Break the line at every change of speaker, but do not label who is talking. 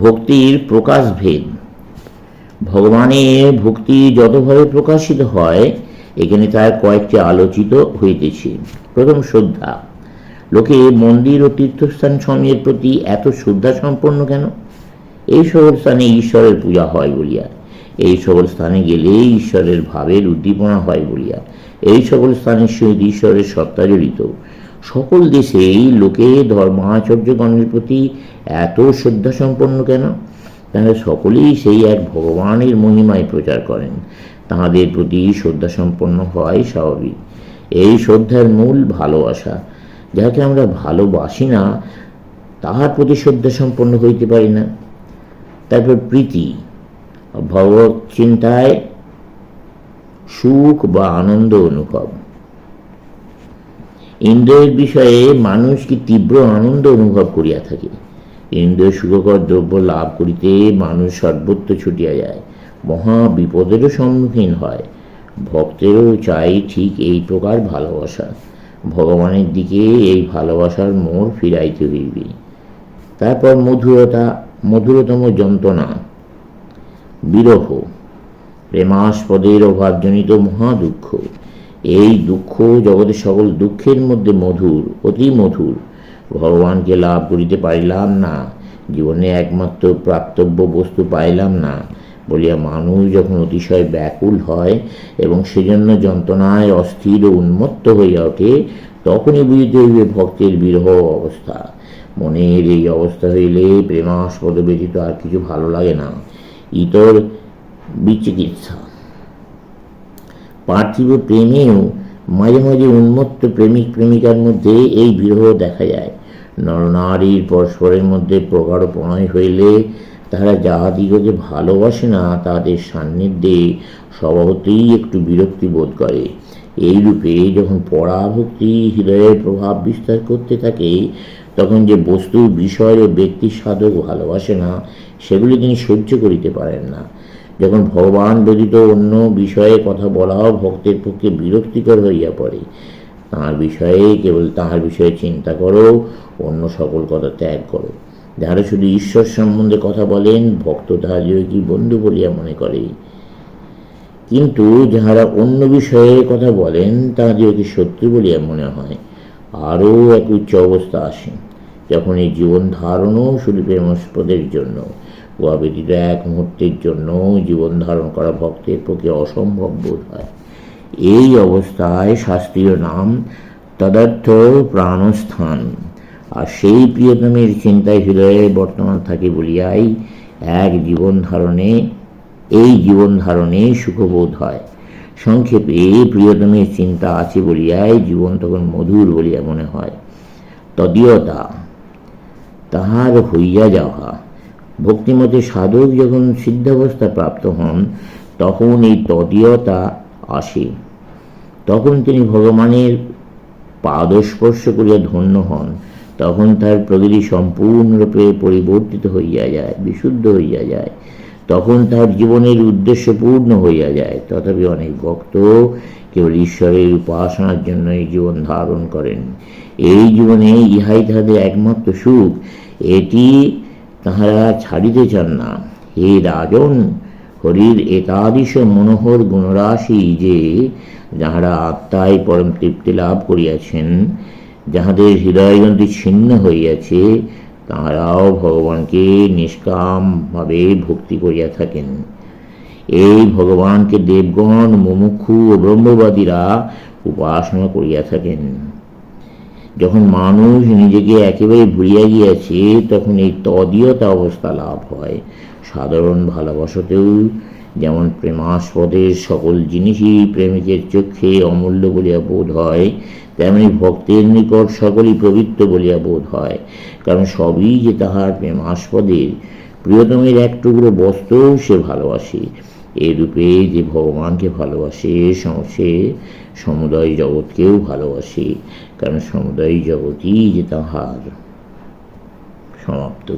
ভক্তির প্রকাশভেদ। ভগবানের ভক্তি যতভাবে প্রকাশিত হয়, এখানে তার কয়েকটি আলোচিত হইতেছে। প্রথম, শ্রদ্ধা। লোকে মন্দির ও তীর্থস্থান সমূহের প্রতি এত শ্রদ্ধা সম্পন্ন কেন? এই সকল স্থানে ঈশ্বরের পূজা হয় বলিয়া, এই সকল স্থানে গেলে ঈশ্বরের ভাবের উদ্দীপনা হয় বলিয়া, এই সকল স্থানের সহিত ঈশ্বরের সত্তা জড়িত। সকল দেশেই লোকে ধর্মাচার্যগণের প্রতি এত শ্রদ্ধা সম্পন্ন কেন? তাঁরা সকলেই সেই এক ভগবানের মহিমায় প্রচার করেন। তাঁদের প্রতি শ্রদ্ধা সম্পন্ন হয় স্বাভাবিক। এই শ্রদ্ধার মূল ভালোবাসা। যাকে আমরা ভালোবাসি না, তাহার প্রতি শ্রদ্ধা সম্পন্ন হইতে পারি না। তারপর প্রীতি। ভগবত চিন্তায় সুখ বা আনন্দ অনুভব। ইন্দ্রিয়ের বিষয়ে মানুষ কি তীব্র আনন্দ অনুভব করিয়া থাকে। ইন্দ্রিয় সুখকর দ্রব্য লাভ করিতে মানুষ সর্বত্র ছুটিয়া যায়, মহা বিপদেরও সম্মুখীন হয়। ভক্তেরও চাই ঠিক এই প্রকার ভালোবাসা। ভগবানের দিকে এই ভালোবাসার মোড় ফিরাইতে হইবে। তারপর মধুরতা, মধুরতম যন্ত্রণা। বিরহ, প্রেমাস্পদের অভাবজনিত মহা দুঃখ। এই দুঃখ জগতের সকল দুঃখের মধ্যে মধুর, অতি মধুর। ভগবানকে লাভ করিতে পারিলাম না, জীবনে একমাত্র প্রাপ্তব্য বস্তু পাইলাম না বলিয়া মানুষ যখন অতিশয় ব্যাকুল হয় এবং সেজন্য যন্ত্রণায় অস্থির ও উন্মত্ত হইয়া ওঠে, তখনই বুঝিতে হইবে ভক্তের বিরহ অবস্থা। মনের এই অবস্থা হইলে প্রেমাস্পদ ব্যতীত আর কিছু ভালো লাগে না। ইতর বিচিকিৎসা। পার্থিব প্রেমেও মাঝে মাঝে উন্মত্ত প্রেমিক প্রেমিকার মধ্যে এই বিরহ দেখা যায়। নরনারীর পরস্পরের মধ্যে প্রগাঢ় প্রণয় হইলে তাহারা যাহাদিগকে ভালোবাসে না, তাদের সান্নিধ্যে স্বভাবতেই একটু বিরক্তি বোধ করে। এইরূপে যখন পরাভক্তি হৃদয়ের প্রভাব বিস্তার করতে থাকে, তখন যে বস্তু, বিষয় ও ব্যক্তির সাধক ভালোবাসে না, সেগুলি তিনি সহ্য করিতে পারেন না। যখন ভগবান ব্যতীত অন্য বিষয়ে কথা বলাও ভক্তের পক্ষে বিরক্তিকর হইয়া পড়ে, তাঁর বিষয়ে কেবল তাঁর বিষয়ে চিন্তা করো, অন্য সকল কথা ত্যাগ করো। যাহারা শুধু ঈশ্বর সম্বন্ধে কথা বলেন, ভক্ত তাহাদিগকে বন্ধু বলিয়া মনে করে, কিন্তু যাহারা অন্য বিষয়ে কথা বলেন, তাহাদিগকে শত্রু বলিয়া মনে হয়। আরও এক উচ্চ অবস্থা আসে, যখন এই জীবন ধারণও শুধু প্রেমাস্পদের জন্য, উহা ব্যতীত এক মুহূর্তের জন্য জীবন ধারণ করা ভক্তের পক্ষে অসম্ভব বোধ হয়। এই অবস্থায় শাস্ত্রীয় নাম তদর্থ প্রাণস্থান। আর সেই প্রিয়তমের চিন্তায় হৃদয়ে বর্তমান থাকে বলিয়াই এই জীবন ধারণে সুখবোধ হয়। সংক্ষেপে প্রিয়তমের চিন্তা আছে বলিয়াই জীবন তখন মধুর বলিয়া মনে হয়। তদীয়তা, তাহার হইয়া যাওয়া। ভক্তিমতে সাধক যখন সিদ্ধাবস্থা প্রাপ্ত হন, তখন এই তদীয়তা আসে। তখন তিনি ভগবানের পাদস্পর্শ করিয়া ধন্য হন। তখন তার প্রকৃতি সম্পূর্ণরূপে পরিবর্তিত হইয়া যায়, বিশুদ্ধ হইয়া যায়। তখন তার জীবনের উদ্দেশ্য পূর্ণ হইয়া যায়। তথাপি অনেক ভক্ত কেবল ঈশ্বরের উপাসনার জন্য এই জীবন ধারণ করেন। এই জীবনে ইহাই তাহাদের একমাত্র সুখ, এটি তাহারা ছাড়িতে চান না। হে রাজন, হরির একাদশ মনোহর গুণরাশি যে, যাহারা আত্মায় পরম তৃপ্তি লাভ করিয়াছেন, যাহাদের হৃদয়গ্রন্থি ছিন্ন হইয়াছে, তাঁহারাও ভগবানকে নিষ্কামভাবে ভক্তি করিয়া থাকেন। এই ভগবানকে দেবগণ, মুমুক্ষু ও ব্রহ্মবাদীরা উপাসনা করিয়া থাকেন। যখন মানুষ নিজেকে একেবারে ভুলিয়া গিয়াছে, তখন এই তদীয়তা অবস্থা লাভ হয়। সাধারণ ভালোবাসাতেও যেমন প্রেমাস্পদের সকল জিনিসই প্রেমিকের চক্ষে অমূল্য বলিয়া বোধ হয়, তেমনি ভক্তের নিকট সকলই পবিত্র বলিয়া বোধ হয়, কারণ সবই যে তাহার প্রেমাস্পদের। প্রিয়তমের এক টুকরো বস্ত্রও সে ভালোবাসে। এরূপে যে ভগবানকে ভালোবাসে, সে সমুদয় জগৎকেও ভালোবাসে, কারণ সমুদয় জগৎই যে তাহার। সমাপ্ত।